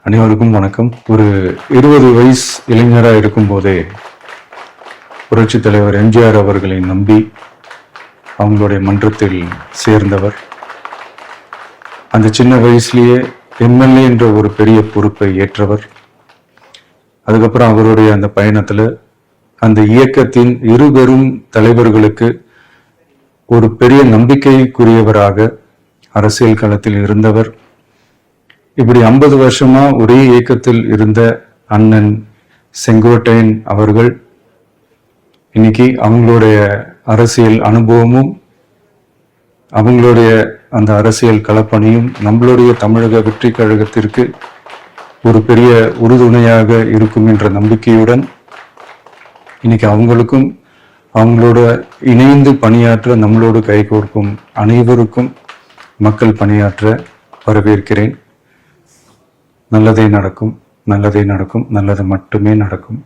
அனைவருக்கும் வணக்கம். ஒரு 20 வயசு இளைஞராக இருக்கும் போதே புரட்சி தலைவர் எம்ஜிஆர் அவர்களை நம்பி அவங்களுடைய மன்றத்தில் சேர்ந்தவர். அந்த சின்ன வயசுலேயே எம்எல்ஏ என்ற ஒரு பெரிய பொறுப்பை ஏற்றவர். அதுக்கப்புறம் அவருடைய அந்த பயணத்தில் அந்த இயக்கத்தின் இருபெரும் தலைவர்களுக்கு ஒரு பெரிய நம்பிக்கைக்குரியவராக அரசியல் களத்தில் இருந்தவர். இப்படி 50 வருஷமா ஒரே இயக்கத்தில் இருந்த அண்ணன் செங்கோட்டையன் அவர்கள் இன்னைக்கு அவங்களுடைய அரசியல் அனுபவமும் அவங்களுடைய அந்த அரசியல் களப்பணியும் நம்மளுடைய தமிழக வெற்றி கழகத்திற்கு ஒரு பெரிய உறுதுணையாக இருக்கும் என்ற நம்பிக்கையுடன் இன்னைக்கு அவங்களுக்கும் அவங்களோட இணைந்து பணியாற்ற நம்மளோடு கைகோர்க்கும் அனைவருக்கும் மக்கள் பணியாற்ற வரவேற்கிறேன். நல்லதே நடக்கும், நல்லதே நடக்கும், நல்லது மட்டுமே நடக்கும்.